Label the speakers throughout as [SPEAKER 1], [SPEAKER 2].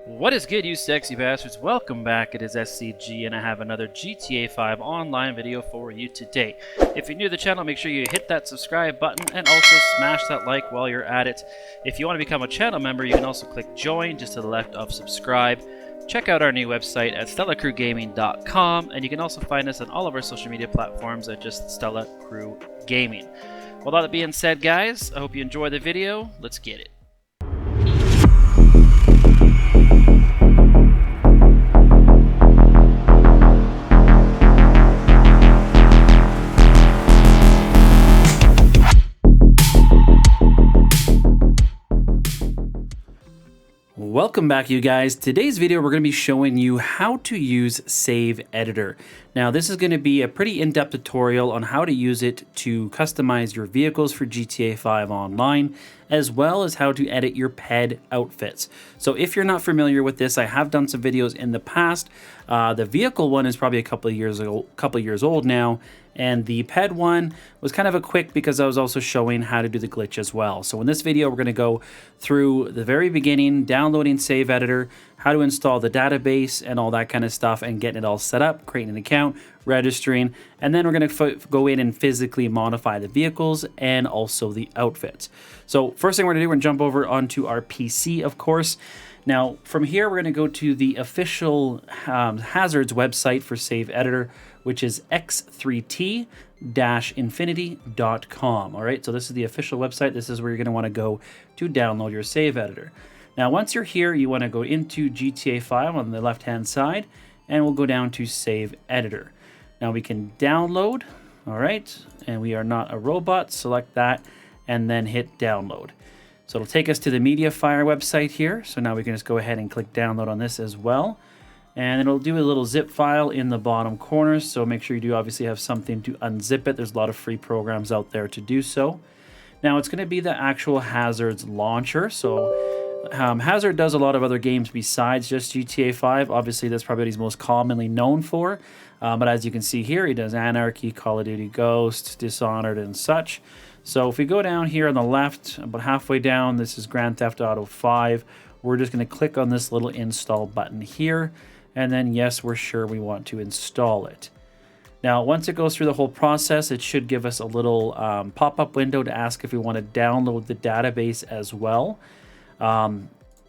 [SPEAKER 1] What is good, you sexy bastards? Welcome back. It is SCG, and I have another GTA 5 online video for you today. If you're new to the channel, make sure you hit that subscribe button and also smash that like while you're at it. If you want to become a channel member, you can also click join just to the left of subscribe. Check out our new website at StellaCrewGaming.com, and you can also find us on all of our social media platforms at just Stella Crew Gaming. With all that being said, guys, I hope you enjoy the video. Let's get it. Welcome back, you guys. Today's video we're going to be showing you how to use Save Editor. Now this is going to be a pretty in-depth tutorial on how to use it to customize your vehicles for GTA 5 online, as well as how to edit your ped outfits. So if you're not familiar with this, I have done some videos in the past. The vehicle one is probably a couple of years old now, and the ped one was kind of a quick because I was also showing how to do the glitch as well. So in this video, we're going to go through the very beginning, downloading Save Editor, how to install the database and all that kind of stuff, and getting it all set up, creating an account, registering, and then we're going to go in and physically modify the vehicles and also the outfits. So first thing we're going to do, we're going to jump over onto our PC, of course. Now from here, we're going to go to the official hazards website for Save Editor, which is x3t-infinity.com. All right, so this is the official website. This is where you're going to want to go to download your Save Editor. Now, once you're here, you want to go into GTA 5 on the left-hand side, and we'll go down to Save Editor. Now we can download, all right, and we are not a robot. Select that, and then hit download. So it'll take us to the MediaFire website here. So now we can just go ahead and click download on this as well. And it'll do a little zip file in the bottom corner. So make sure you do obviously have something to unzip it. There's a lot of free programs out there to do so. Now it's going to be the actual Hazards launcher. So Hazard does a lot of other games besides just GTA 5. Obviously, that's probably what he's most commonly known for. But as you can see here, he does Anarchy, Call of Duty Ghosts, Dishonored, and such. So if we go down here on the left, about halfway down, this is Grand Theft Auto 5. We're just going to click on this little install button here. And then, yes, we're sure we want to install it. Now, once it goes through the whole process, it should give us a little pop-up window to ask if we want to download the database as well.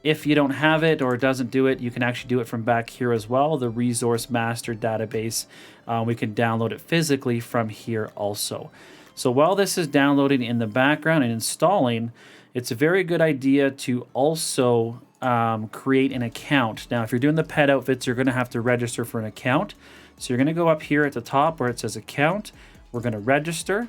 [SPEAKER 1] If you don't have it or it doesn't do it, you can actually do it from back here as well. The Resource Master database, we can download it physically from here also. So while this is downloading in the background and installing, it's a very good idea to also create an account. Now, if you're doing the pet outfits, you're going to have to register for an account. So you're going to go up here at the top where it says account. We're going to register.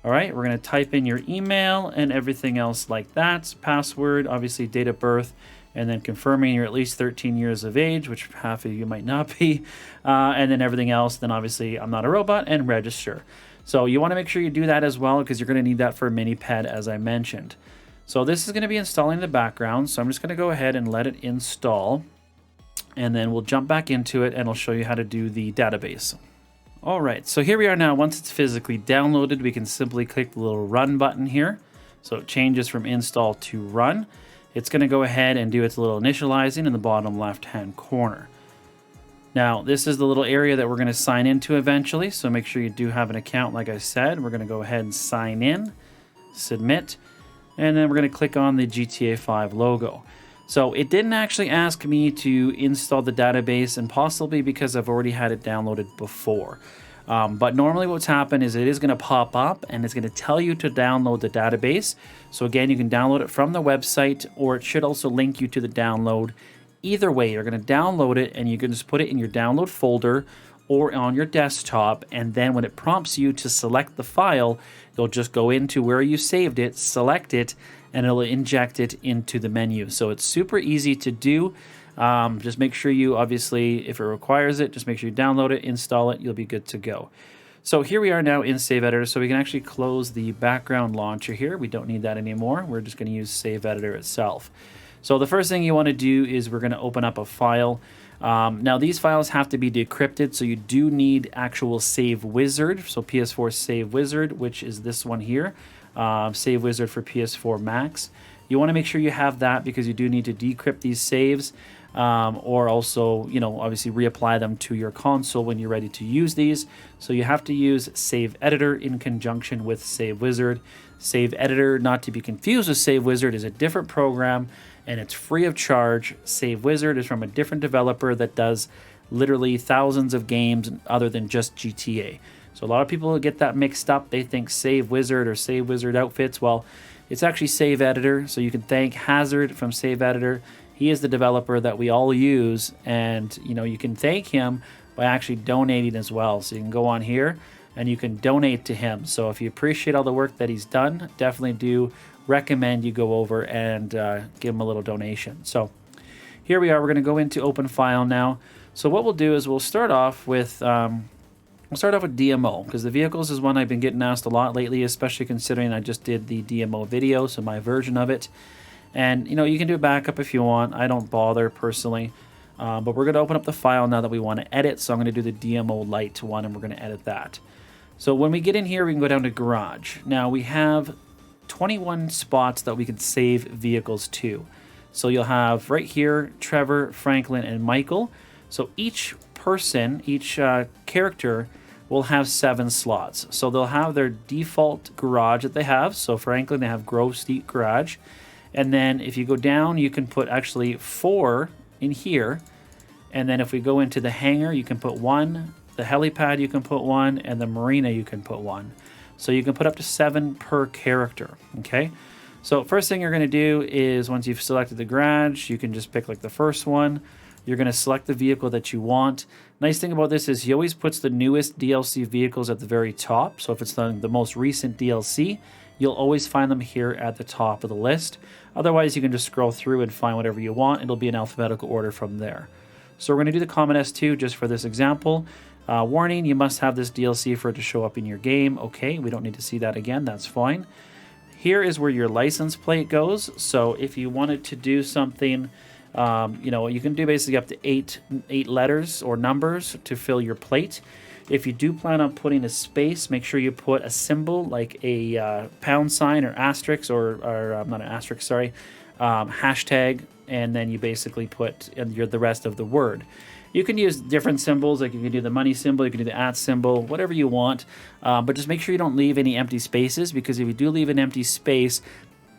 [SPEAKER 1] All right, we're going to type in your email and everything else like that. Password, obviously date of birth, and then confirming you're at least 13 years of age, which half of you might not be. And then everything else, then obviously I'm not a robot, and register. So you want to make sure you do that as well because you're going to need that for Mini-Ped, as I mentioned. So this is going to be installing in the background. So I'm just going to go ahead and let it install. And then we'll jump back into it and I'll show you how to do the database. All right, so here we are now. Once it's physically downloaded, we can simply click the little run button here. So it changes from install to run. It's going to go ahead and do its little initializing in the bottom left-hand corner. Now, this is the little area that we're going to sign into eventually. So make sure you do have an account, like I said. We're going to go ahead and sign in, submit, and then we're going to click on the GTA 5 logo. So it didn't actually ask me to install the database, and possibly because I've already had it downloaded before. But normally what's happened is it is going to pop up and it's going to tell you to download the database. So again, you can download it from the website, or it should also link you to the download. Either way, you're going to download it and you can just put it in your download folder or on your desktop. And then when it prompts you to select the file, you'll just go into where you saved it, select it, and it'll inject it into the menu. So it's super easy to do. Just make sure you, obviously, if it requires it, just make sure you download it, install it, you'll be good to go. So here we are now in Save Editor. So we can actually close the background launcher here. We don't need that anymore. We're just going to use Save Editor itself. So the first thing you want to do is we're going to open up a file. Now these files have to be decrypted, so you do need actual Save Wizard. So PS4 Save Wizard, which is this one here. Save Wizard for PS4 Max. You want to make sure you have that because you do need to decrypt these saves. or also, you know, obviously reapply them to your console when you're ready to use these. So you have to use Save Editor in conjunction with Save Wizard. Save Editor, not to be confused with Save Wizard, is a different program and it's free of charge. Save Wizard is from a different developer that does literally thousands of games other than just GTA. So a lot of people get that mixed up. They think Save Wizard or Save Wizard Outfits. Well, it's actually Save Editor. So you can thank Hazard from Save Editor. He is the developer that we all use, and you know, you can thank him by actually donating as well. So you can go on here and you can donate to him. So if you appreciate all the work that he's done, definitely do recommend you go over and give him a little donation. So here we are. We're going to go into Open File now. So what we'll do is we'll start off with DMO, because the vehicles is one I've been getting asked a lot lately, especially considering I just did the DMO video, so my version of it. And you know, you can do a backup if you want. I don't bother personally, but we're going to open up the file now that we want to edit. So I'm going to do the DMO Lite one, and we're going to edit that. So when we get in here, we can go down to Garage. Now we have 21 spots that we can save vehicles to. So you'll have right here Trevor, Franklin, and Michael. So each person, each character will have 7 slots. So they'll have their default garage that they have. So Franklin, they have Grove Street Garage. And then if you go down, you can put actually 4 in here. And then if we go into the hangar, you can put 1. The helipad, you can put 1. And the marina, you can put 1. So you can put up to 7 per character, okay? So first thing you're going to do is once you've selected the garage, you can just pick like the first one. You're going to select the vehicle that you want. Nice thing about this is he always puts the newest DLC vehicles at the very top. So if it's the most recent DLC, you'll always find them here at the top of the list. Otherwise, you can just scroll through and find whatever you want. It'll be in alphabetical order from there. So we're going to do the Comet S2 just for this example. Warning, you must have this DLC for it to show up in your game. Okay, we don't need to see that again. That's fine. Here is where your license plate goes. So if you wanted to do something, you know, you can do basically up to 8 letters or numbers to fill your plate. If you do plan on putting a space, make sure you put a symbol like a pound sign or asterisk or not an asterisk, sorry, hashtag, and then you basically put the rest of the word. You can use different symbols, like you can do the money symbol, you can do the @ symbol, whatever you want, but just make sure you don't leave any empty spaces, because if you do leave an empty space,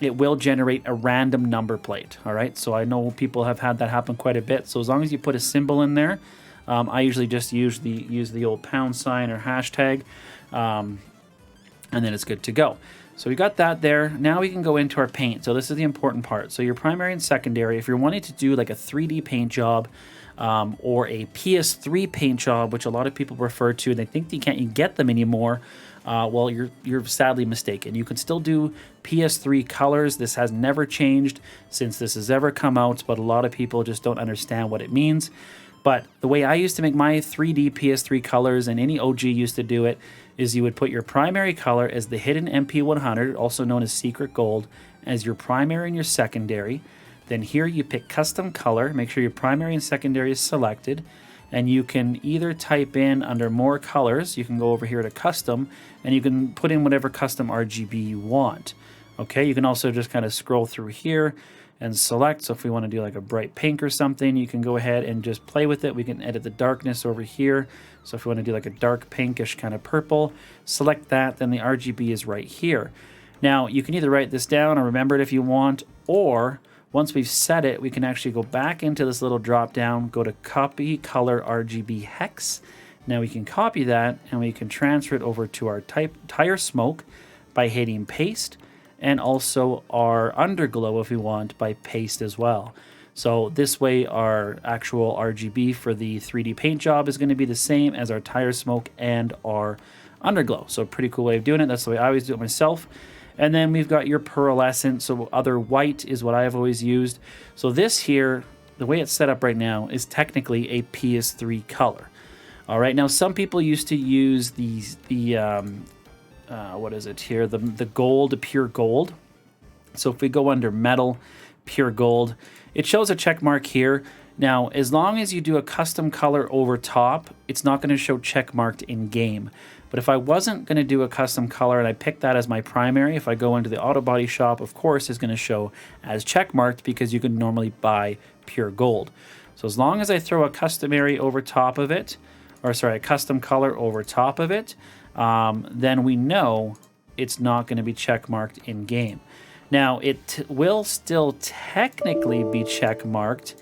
[SPEAKER 1] it will generate a random number plate. All right, so I know people have had that happen quite a bit. So as long as you put a symbol in there, I usually just use the old pound sign or hashtag, and then it's good to go. So we got that there. Now we can go into our paint. So this is the important part. So your primary and secondary, if you're wanting to do like a 3D paint job or a PS3 paint job, which a lot of people refer to, and they think you can't get them anymore, well, you're sadly mistaken. You can still do PS3 colors. This has never changed since this has ever come out, but a lot of people just don't understand what it means. But the way I used to make my 3D PS3 colors, and any OG used to do it, is you would put your primary color as the hidden MP100, also known as secret gold, as your primary and your secondary. Then here you pick custom color, make sure your primary and secondary is selected, and you can either type in under more colors, you can go over here to custom, and you can put in whatever custom RGB you want. Okay, you can also just kind of scroll through here and select. So if we want to do like a bright pink or something, you can go ahead and just play with it. We can edit the darkness over here. So if we want to do like a dark pinkish kind of purple, select that, then the RGB is right here. Now you can either write this down or remember it if you want, or once we've set it, we can actually go back into this little drop down, go to copy color RGB hex. Now we can copy that and we can transfer it over to our tire smoke by hitting paste, and also our underglow if we want by paste as well. So this way our actual RGB for the 3D paint job is going to be the same as our tire smoke and our underglow. So pretty cool way of doing it. That's the way I always do it myself. And then we've got your pearlescent, so other white is what I've always used. So this here, the way it's set up right now, is technically a PS3 color. All right, now some people used to use what is it here? The gold, the pure gold. So if we go under metal, pure gold, it shows a check mark here. Now, as long as you do a custom color over top, it's not going to show check marked in game. But if I wasn't going to do a custom color and I picked that as my primary, if I go into the auto body shop, of course, it's going to show as check marked because you can normally buy pure gold. So as long as I throw a customary over top of it, or sorry, a custom color over top of it, then we know it's not going to be check marked in game. Now, it will still technically be check marked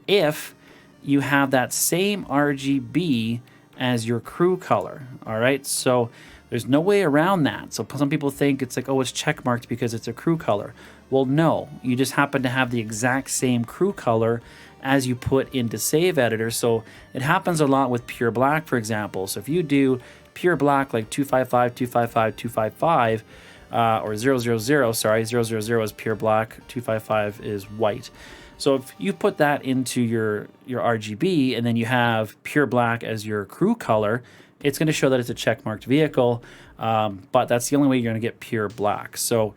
[SPEAKER 1] if you have that same RGB as your crew color. All right, so there's no way around that. So some people think it's like, oh, it's check marked because it's a crew color. Well, no, you just happen to have the exact same crew color as you put into Save Editor. So it happens a lot with pure black, for example. So if you do pure black like 255, 255, 255, or 000, sorry, 000 is pure black, 255 is white. So if you put that into your RGB and then you have pure black as your crew color, it's going to show that it's a checkmarked vehicle, but that's the only way you're going to get pure black. So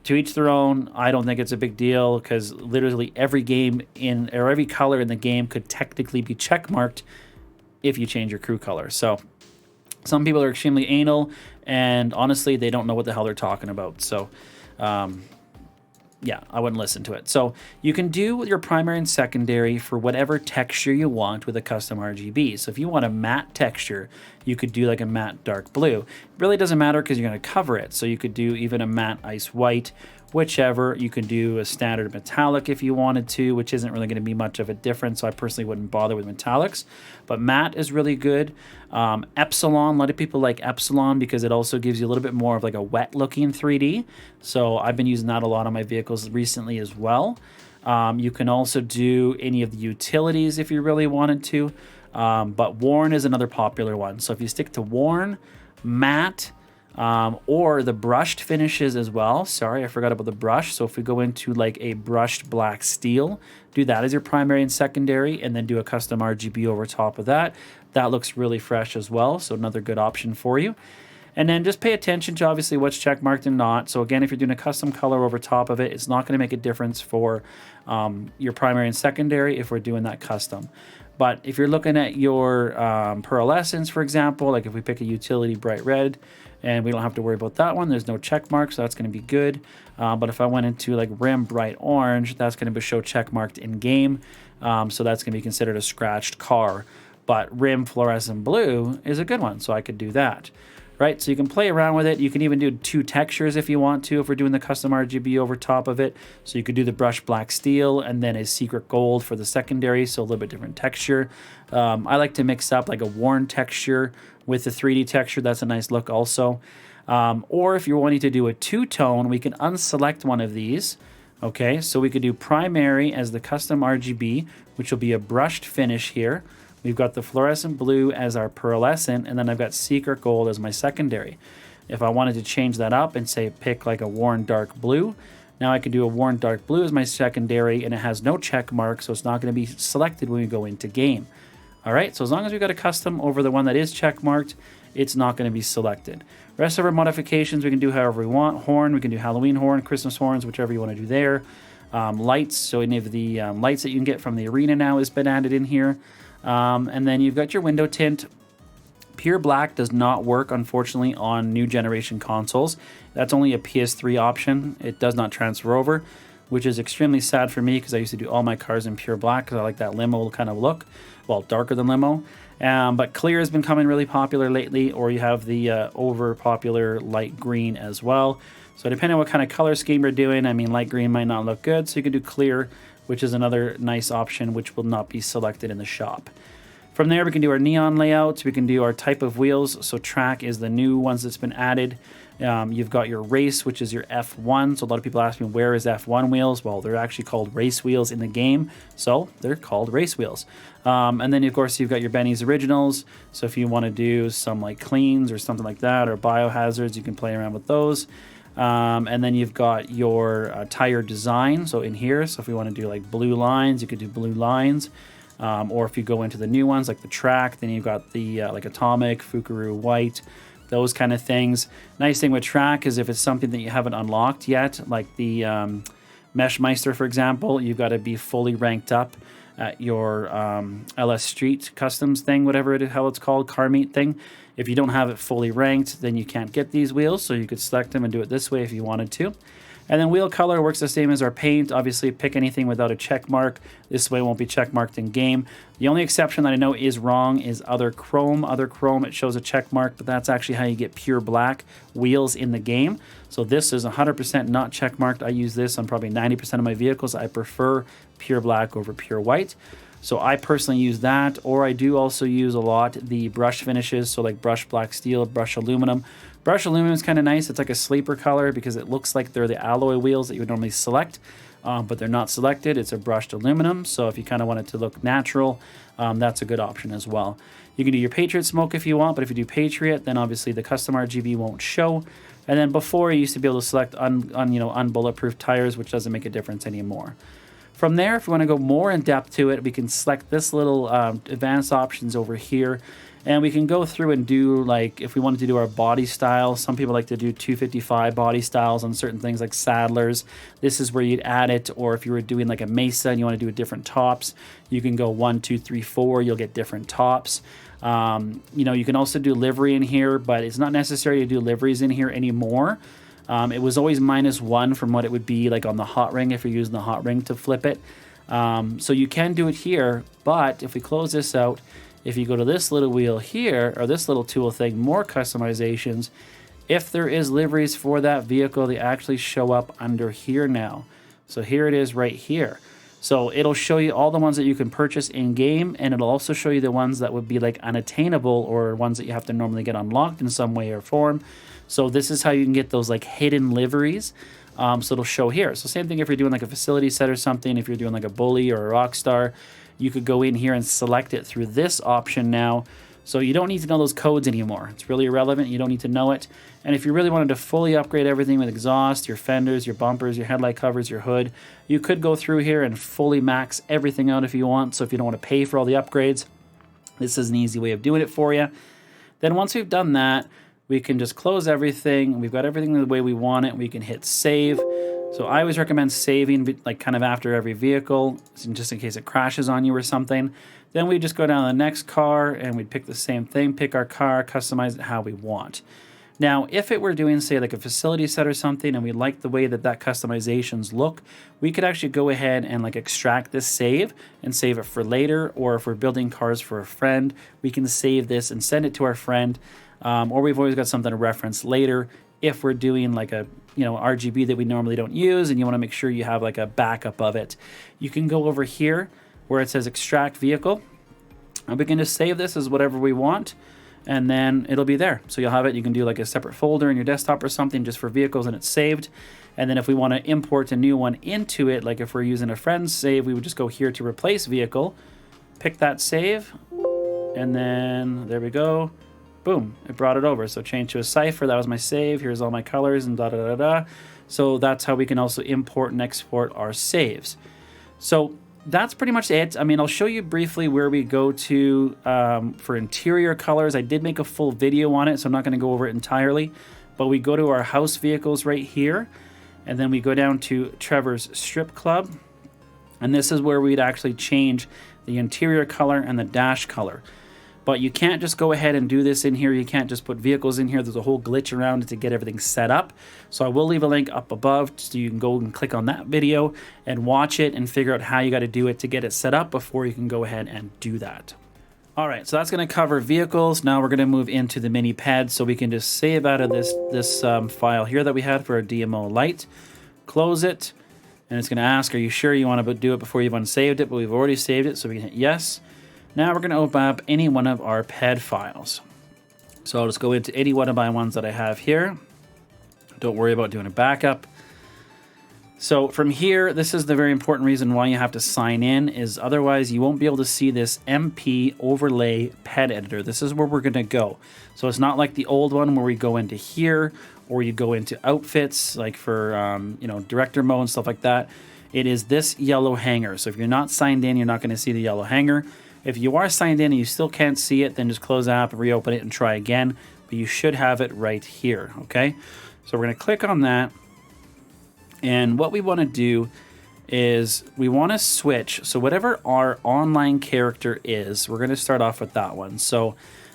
[SPEAKER 1] to each their own. I don't think it's a big deal because literally every game or every color in the game could technically be checkmarked if you change your crew color. So some people are extremely anal, and honestly, they don't know what the hell they're talking about. So yeah, I wouldn't listen to it. So you can do your primary and secondary for whatever texture you want with a custom RGB. So if you want a matte texture, you could do like a matte dark blue. It really doesn't matter because you're going to cover it. So you could do even a matte ice white, whichever. You can do a standard metallic if you wanted to, which isn't really going to be much of a difference. So I personally wouldn't bother with metallics, but matte is really good. Epsilon, a lot of people like Epsilon because it also gives you a little bit more of like a wet looking 3D. So I've been using that a lot on my vehicles recently as well. You can also do any of the utilities if you really wanted to, but worn is another popular one. So if you stick to worn, matte, or the brushed finishes as well. Sorry, I forgot about the brush. So if we go into like a brushed black steel, do that as your primary and secondary, and then do a custom RGB over top of that. That looks really fresh as well. So another good option for you. And then just pay attention to obviously what's checkmarked and not. So again, if you're doing a custom color over top of it, it's not going to make a difference for your primary and secondary if we're doing that custom. But if you're looking at your pearlescence, for example, like if we pick a utility bright red, and we don't have to worry about that one, there's no check mark, so that's going to be good. But if I went into like rim bright orange, that's going to show check marked in game, so that's going to be considered a scratched car. But rim fluorescent blue is a good one, so I could do that. Right, so you can play around with it. You can even do two textures if you want to, if we're doing the custom RGB over top of it. So you could do the brushed black steel and then a secret gold for the secondary, so a little bit different texture. I like to mix up like a worn texture with the 3D texture. That's a nice look also. Or if you're wanting to do a two-tone, we can unselect one of these. Okay, so we could do primary as the custom RGB, which will be a brushed finish here. We've got the fluorescent blue as our pearlescent, and then I've got secret gold as my secondary. If I wanted to change that up and say pick like a worn dark blue, now I could do a worn dark blue as my secondary, and it has no check mark, so it's not going to be selected when we go into game. All right, so as long as we've got a custom over the one that is check marked, it's not going to be selected. Rest of our modifications we can do however we want. Horn, we can do Halloween horn, Christmas horns, whichever you want to do there. Lights, so any of the lights that you can get from the arena now has been added in here. And then you've got your window tint. Pure black does not work, unfortunately, on new generation consoles. That's only a PS3 option. It does not transfer over, which is extremely sad for me because I used to do all my cars in pure black because I like that limo kind of look. Well, darker than limo. But clear has been coming really popular lately, or you have the over popular light green as well. So depending on what kind of color scheme you're doing, I mean, light green might not look good, so you can do clear, which is another nice option, which will not be selected in the shop. From there, we can do our neon layouts. We can do our type of wheels. So track is the new ones that's been added. You've got your race, which is your F1. So a lot of people ask me, where is F1 wheels? Well, they're actually called race wheels in the game. So they're called race wheels. And then, of course, you've got your Benny's Originals. So if you want to do some like cleans or something like that, or biohazards, you can play around with those. And then you've got your tire design. So in here, so if we want to do like blue lines, you could do blue lines. Or if you go into the new ones like the track, then you've got the like atomic, Fukuru white, those kind of things. Nice thing with track is if it's something that you haven't unlocked yet, like the Meshmeister, for example, you've got to be fully ranked up at your LS Street Customs thing, whatever it is, how it's called, car meet thing. If you don't have it fully ranked, then you can't get these wheels, so you could select them and do it this way if you wanted to. And then wheel color works the same as our paint. Obviously, pick anything without a check mark. This way it won't be check marked in game. The only exception that I know is wrong is other chrome. Other chrome, it shows a check mark, but that's actually how you get pure black wheels in the game. So this is 100% not check marked. I use this on probably 90% of my vehicles. I prefer pure black over pure white. So I personally use that, or I do also use a lot the brush finishes, so like brush black steel, brush aluminum. Brush aluminum is kind of nice. It's like a sleeper color because it looks like they're the alloy wheels that you would normally select, but they're not selected. It's a brushed aluminum, so if you kind of want it to look natural, that's a good option as well. You can do your Patriot smoke if you want, but if you do Patriot, then obviously the custom RGB won't show. And then before, you used to be able to select unbulletproof tires, which doesn't make a difference anymore. From there, if we want to go more in depth to it, we can select this little advanced options over here. And we can go through and do, like, if we wanted to do our body style, some people like to do 255 body styles on certain things like saddlers. This is where you'd add it. Or if you were doing like a Mesa and you want to do a different tops, you can go 1, 2, 3, 4. You'll get different tops. You can also do livery in here, but it's not necessary to do liveries in here anymore. It was always -1 from what it would be like on the hot ring if you're using the hot ring to flip it. So you can do it here, but if we close this out, if you go to this little wheel here, or this little tool thing, more customizations, if there is liveries for that vehicle, they actually show up under here now. So here it is right here. So it'll show you all the ones that you can purchase in-game, and it'll also show you the ones that would be like unattainable or ones that you have to normally get unlocked in some way or form. So this is how you can get those like hidden liveries. So it'll show here. So same thing if you're doing like a facility set or something, if you're doing like a bully or a rock star, you could go in here and select it through this option now. So you don't need to know those codes anymore. It's really irrelevant. You don't need to know it. And if you really wanted to fully upgrade everything with exhaust, your fenders, your bumpers, your headlight covers, your hood, you could go through here and fully max everything out if you want. So if you don't want to pay for all the upgrades, this is an easy way of doing it for you. Then once we've done that, we can just close everything. We've got everything the way we want it. We can hit save. So I always recommend saving like kind of after every vehicle, just in case it crashes on you or something. Then we just go down to the next car and we'd pick the same thing, pick our car, customize it how we want. Now, if it were doing, say, like a facility set or something, and we like the way that customizations look, we could actually go ahead and like extract this save and save it for later. Or if we're building cars for a friend, we can save this and send it to our friend. Or we've always got something to reference later if we're doing like a RGB that we normally don't use and you want to make sure you have like a backup of it. You can go over here where it says extract vehicle, and we can just save this as whatever we want, and then it'll be there. So you'll have it. You can do like a separate folder in your desktop or something just for vehicles, and it's saved. And then if we want to import a new one into it, like if we're using a friend's save, we would just go here to replace vehicle, pick that save, and then there we go. Boom, it brought it over. So change to a cipher, that was my save, here's all my colors and da-da-da-da. So that's how we can also import and export our saves. So that's pretty much it. I mean, I'll show you briefly where we go to for interior colors. I did make a full video on it, so I'm not gonna go over it entirely, but we go to our house vehicles right here, and then we go down to Trevor's Strip Club, and this is where we'd actually change the interior color and the dash color. But you can't just go ahead and do this in here. You can't just put vehicles in here. There's a whole glitch around it to get everything set up. So I will leave a link up above so you can go and click on that video and watch it and figure out how you got to do it to get it set up before you can go ahead and do that. All right, so that's going to cover vehicles. Now we're going to move into the mini pad, so we can just save out of this file here that we had for our DMO light. Close it, and it's going to ask, are you sure you want to do it before you've unsaved it? But we've already saved it, so we can hit yes. Now we're going to open up any one of our ped files. So I'll just go into any one of my ones that I have here. Don't worry about doing a backup. So from here, this is the very important reason why you have to sign in, is otherwise you won't be able to see this MP overlay ped editor. This is where we're going to go. So it's not like the old one where we go into here, or you go into outfits like for director mode and stuff like that. It is this yellow hanger. So if you're not signed in, you're not going to see the yellow hanger. If you are signed in and you still can't see it, then just close the app and reopen it and try again. But you should have it right here, okay? So we're going to click on that. And what we want to do is we want to switch. So whatever our online character is, we're going to start off with that one. So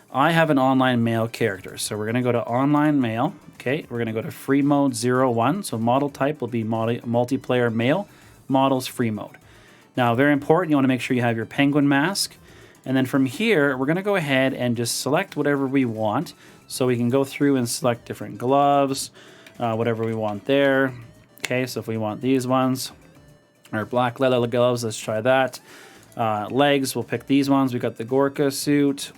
[SPEAKER 1] I have an online male character. So we're going to go to online male, Okay, we're going to go to free mode 01. So model type will be multiplayer male, models free mode. Now, very important, you want to make sure you have your penguin mask. And then from here, we're going to go ahead and just select whatever we want. So we can go through and select different gloves, whatever we want there. Okay, so if we want these ones, or black leather gloves, let's try that. Legs, we'll pick these ones. We got the Gorka suit.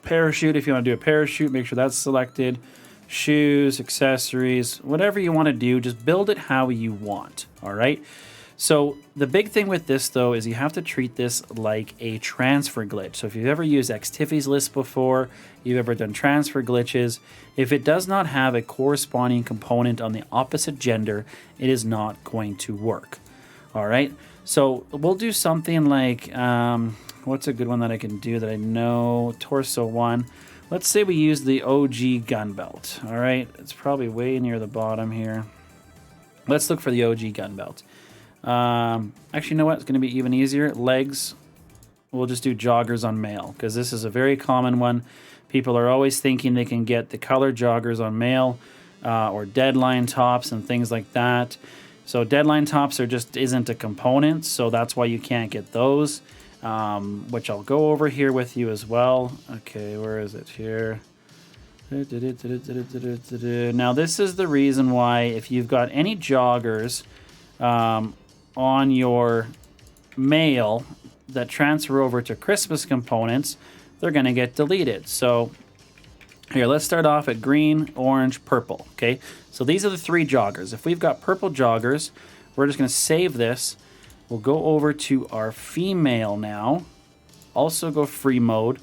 [SPEAKER 1] Parachute, if you want to do a parachute, make sure that's selected. Shoes, accessories, whatever you want to do, just build it how you want, all right? So the big thing with this, though, is you have to treat this like a transfer glitch. So if you've ever used Xtiffy's list before, you've ever done transfer glitches, if it does not have a corresponding component on the opposite gender, it is not going to work, all right? So we'll do something like, what's a good one that I can do that I know? Torso one. Let's say we use the OG gun belt. All right, it's probably way near the bottom here. Let's look for the OG gun belt. Actually, you know what? It's going to be even easier. Legs. We'll just do joggers on male because this is a very common one. People are always thinking they can get the color joggers on male or deadline tops and things like that. So deadline tops just isn't a component, so that's why you can't get those, which I'll go over here with you as well. Okay, where is it here? Now this is the reason why if you've got any joggers on your mail that transfer over to Christmas components, they're going to get deleted. So here, let's start off at green, orange, purple, okay? So these are the three joggers. If we've got purple joggers, we're just going to save this. We'll go over to our female now. Also go free mode.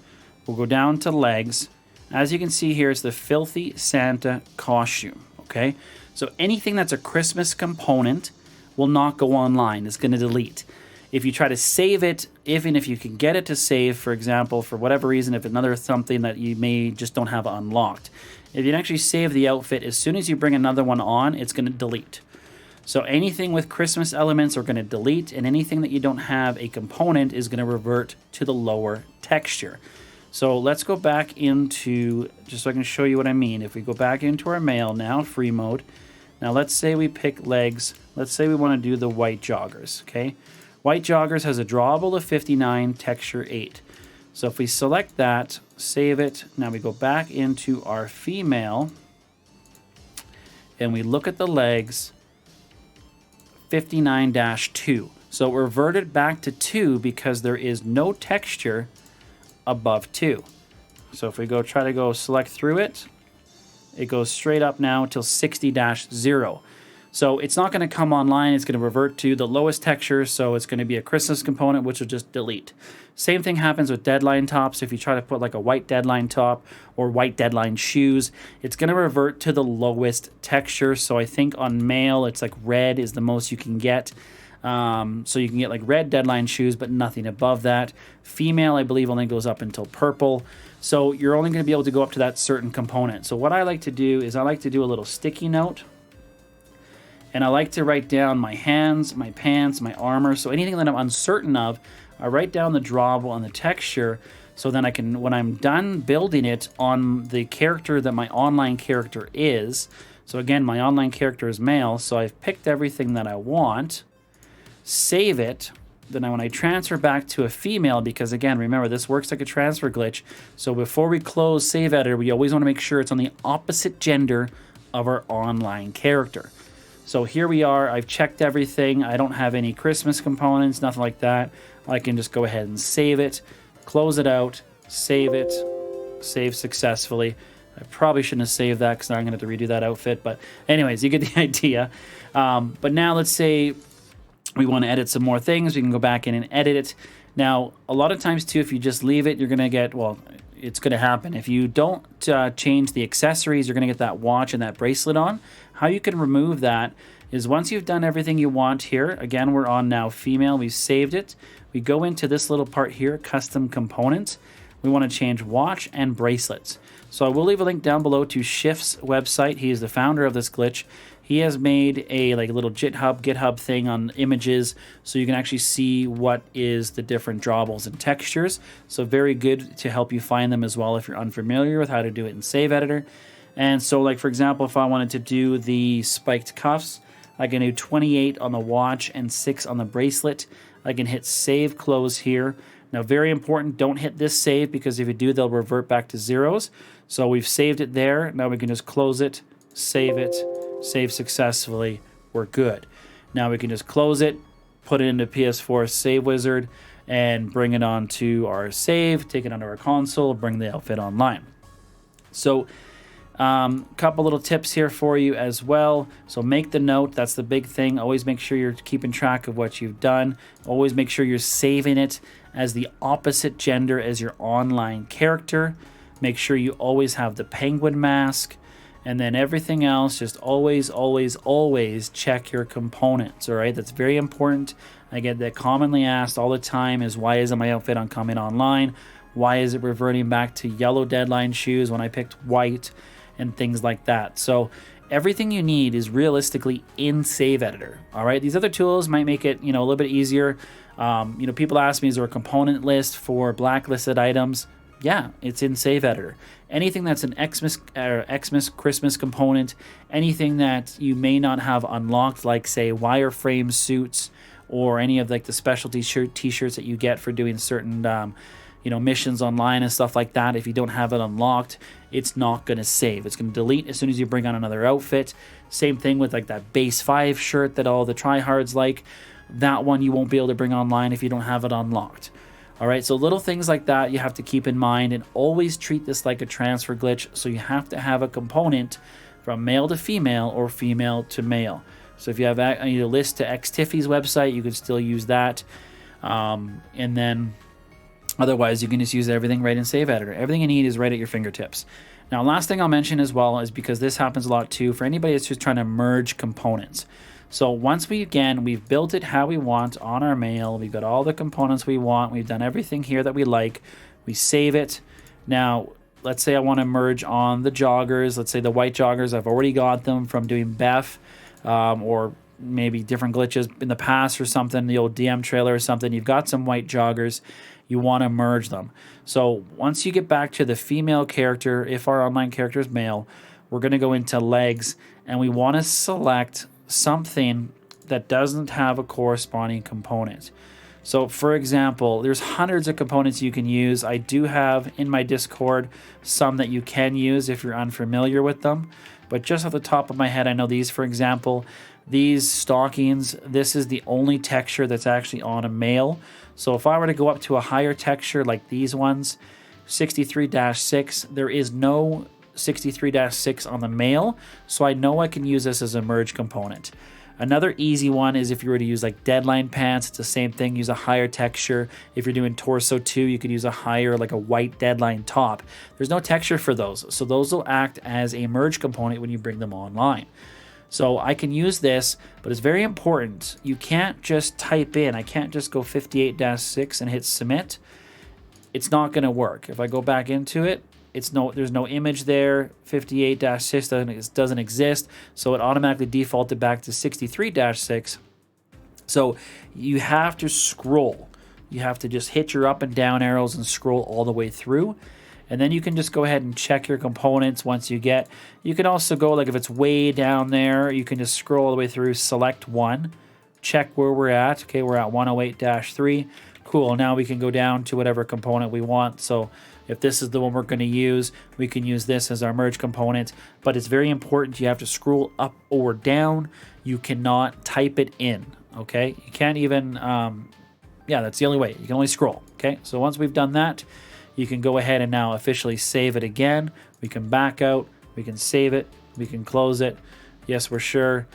[SPEAKER 1] We'll go down to legs. As you can see here, it's the Filthy Santa costume, okay? So anything that's a Christmas component will not go online. It's going to delete. If you try to save it, even if you can get it to save, for example, for whatever reason, if another something that you may just don't have unlocked, if you can actually save the outfit, as soon as you bring another one on, it's going to delete. So anything with Christmas elements are going to delete, and anything that you don't have a component is going to revert to the lower texture. So let's go back into, just so I can show you what I mean. If we go back into our mail now, free mode. Now let's say we pick legs. Let's say we want to do the white joggers, okay? White joggers has a drawable of 59, texture 8. So if we select that, save it, now we go back into our female, and we look at the legs, 59-2. So it reverted back to 2 because there is no texture above 2. So if we try to go select through it, it goes straight up now till 60-0. So it's not going to come online. It's going to revert to the lowest texture. So it's going to be a Christmas component, which will just delete. Same thing happens with deadline tops. If you try to put like a white deadline top or white deadline shoes, it's going to revert to the lowest texture. So I think on male, it's like red is the most you can get. So you can get like red deadline shoes, but nothing above that. Female, I believe, only goes up until purple. So you're only going to be able to go up to that certain component. So what I like to do is I like to do a little sticky note. And I like to write down my hands, my pants, my armor. So anything that I'm uncertain of, I write down the drawable and the texture. So then I can, when I'm done building it on the character that my online character is. So again, my online character is male. So I've picked everything that I want. Save it. Then when I transfer back to a female, because again, remember, this works like a transfer glitch. So before we close Save Editor, we always want to make sure it's on the opposite gender of our online character. So here we are. I've checked everything. I don't have any Christmas components, nothing like that. I can just go ahead and save it, close it out, save it, save successfully. I probably shouldn't have saved that because now I'm going to have to redo that outfit. But anyways, you get the idea. But now let's say we want to edit some more things. We can go back in and edit it. Now, a lot of times too, if you just leave it, you're going to get, well, it's going to happen. If you don't change the accessories, you're going to get that watch and that bracelet on. How you can remove that is once you've done everything you want here, again, we're on now female, we've saved it. We go into this little part here, custom components. We want to change watch and bracelets. So I will leave a link down below to Shift's website. He is the founder of this glitch. He has made a little GitHub thing on images so you can actually see what is the different drawables and textures. So very good to help you find them as well if you're unfamiliar with how to do it in Save Editor. And so like for example, if I wanted to do the spiked cuffs, I can do 28 on the watch and 6 on the bracelet. I can hit save close here. Now very important, don't hit this save, because if you do, they'll revert back to zeros. So we've saved it there. Now we can just close it, save successfully, we're good. Now we can just close it, put it into PS4 save wizard, and bring it onto our save, take it onto our console, bring the outfit online. So couple little tips here for you as well. So make the note, that's the big thing. Always make sure you're keeping track of what you've done. Always make sure you're saving it as the opposite gender as your online character. Make sure you always have the penguin mask. And then everything else, just always check your components, all right? That's very important. I get that commonly asked all the time is, why isn't my outfit coming online? Why is it reverting back to yellow deadline shoes when I picked white and things like that? So everything you need is realistically in Save Editor, all right? These other tools might make it, a little bit easier. People ask me, is there a component list for blacklisted items? Yeah, it's in Save Editor. Anything that's an Xmas Christmas component, anything that you may not have unlocked, like say wireframe suits or any of like the specialty t-shirts that you get for doing certain missions online and stuff like that, if you don't have it unlocked, it's not going to save. It's going to delete as soon as you bring on another outfit. Same thing with like that base 5 shirt that all the tryhards like. That one you won't be able to bring online if you don't have it unlocked. All right, so little things like that you have to keep in mind, and always treat this like a transfer glitch. So you have to have a component from male to female or female to male. So if you have a list to XTiffy's website, you could still use that. And then otherwise, you can just use everything right in Save Editor. Everything you need is right at your fingertips. Now, last thing I'll mention as well is, because this happens a lot too, for anybody that's just trying to merge components. So once we've built it how we want on our mail, we've got all the components we want, we've done everything here that we like, we save it. Now, let's say I want to merge on the joggers. Let's say the white joggers, I've already got them from doing Beth, or maybe different glitches in the past or something, the old DM trailer or something. You've got some white joggers, you want to merge them. So once you get back to the female character, if our online character is male, we're going to go into legs, and we want to select something that doesn't have a corresponding component. So for example, there's hundreds of components you can use. I do have in my Discord some that you can use if you're unfamiliar with them, but just off the top of my head, I know these, for example, these stockings, this is the only texture that's actually on a male. So if I were to go up to a higher texture like these ones, 63-6, there is no 63-6 on the male, so I know I can use this as a merge component. Another easy one is if you were to use like deadline pants, it's the same thing, use a higher texture. If you're doing torso 2, you could use a higher, like a white deadline top. There's no texture for those, so those will act as a merge component when you bring them online. So I can use this, but it's very important. You can't just type in, I can't just go 58-6 and hit submit. It's not going to work. If I go back into it, there's no image there. 58-6 doesn't exist, so it automatically defaulted back to 63-6. So you have to scroll. You have to just hit your up and down arrows and scroll all the way through. And then you can just go ahead and check your components once you get. You can also go, like if it's way down there, you can just scroll all the way through, select one, check where we're at. Okay, we're at 108-3. Cool, now we can go down to whatever component we want. So if this is the one we're going to use, we can use this as our merge component. But it's very important, you have to scroll up or down. You cannot type it in, okay? You can't even, that's the only way. You can only scroll, okay? So once we've done that, you can go ahead and now officially save it again. We can back out, we can save it, we can close it. Yes, we're sure.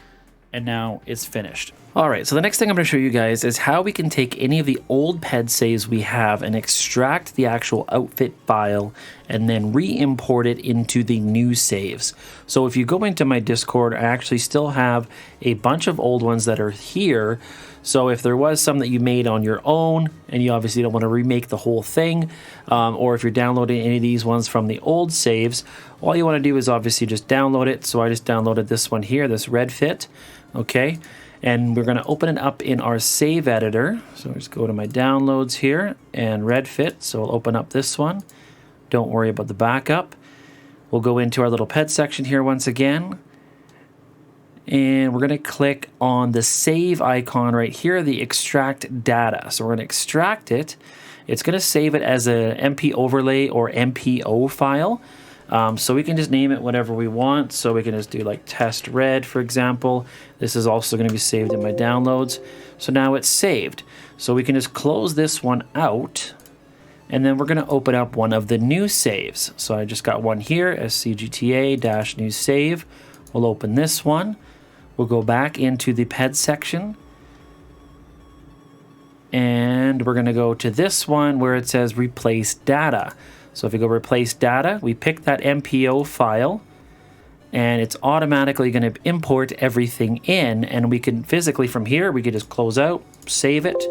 [SPEAKER 1] And now it's finished. All right, so the next thing I'm going to show you guys is how we can take any of the old ped saves we have and extract the actual outfit file and then re-import it into the new saves. So if you go into my Discord, I actually still have a bunch of old ones that are here. So if there was some that you made on your own and you obviously don't want to remake the whole thing, or if you're downloading any of these ones from the old saves, all you want to do is obviously just download it. So I just downloaded this one here, this red fit, okay? And we're going to open it up in our save editor. So just go to my downloads here and red fit. So I'll open up this one. Don't worry about the backup. We'll go into our little pet section here once again. And we're going to click on the save icon right here, the extract data. So we're going to extract it. It's going to save it as a MP overlay or MPO file. So we can just name it whatever we want. So we can just do like test red, for example. This is also going to be saved in my downloads. So now it's saved. So we can just close this one out. And then we're going to open up one of the new saves. So I just got one here, SCGTA-new save. We'll open this one. We'll go back into the PED section. And we're going to go to this one where it says replace data. So if we go replace data, we pick that MPO file. And it's automatically going to import everything in. And we can physically from here, we can just close out, save it,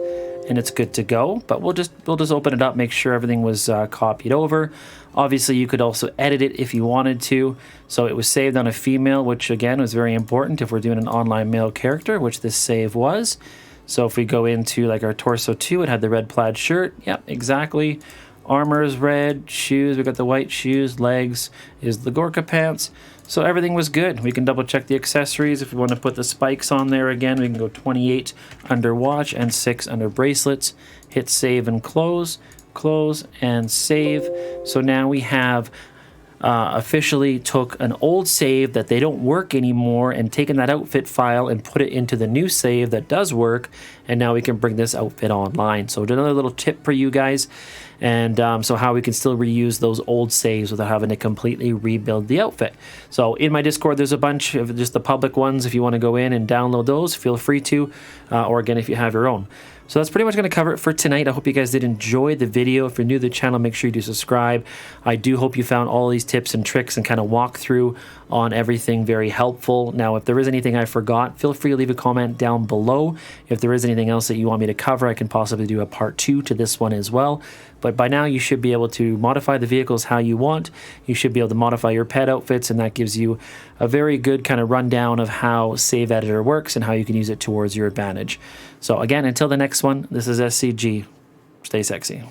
[SPEAKER 1] and it's good to go. But we'll just open it up, make sure everything was copied over. Obviously, you could also edit it if you wanted to. So it was saved on a female, which again was very important if we're doing an online male character, which this save was. So if we go into like our torso 2, it had the red plaid shirt. Yep, exactly. Armor is red, shoes, we got the white shoes, legs is the Gorka pants. So everything was good. We can double check the accessories. If we want to put the spikes on there again, we can go 28 under watch and 6 under bracelets. Hit save and close, close and save. So now we have officially took an old save that they don't work anymore and taken that outfit file and put it into the new save that does work, and now we can bring this outfit online. So another little tip for you guys, and so how we can still reuse those old saves without having to completely rebuild the outfit. So in my Discord there's a bunch of just the public ones. If you want to go in and download those, feel free to, or again if you have your own. So that's pretty much going to cover it for tonight. I hope you guys did enjoy the video. If you're new to the channel, make sure you do subscribe. I do hope you found all these tips and tricks and kind of walkthrough on everything very helpful. Now, if there is anything I forgot, feel free to leave a comment down below. If there is anything else that you want me to cover, I can possibly do a part 2 to this one as well. But by now, you should be able to modify the vehicles how you want. You should be able to modify your pet outfits, and that gives you a very good kind of rundown of how Save Editor works and how you can use it towards your advantage. So again, until the next one, this is SCG. Stay sexy.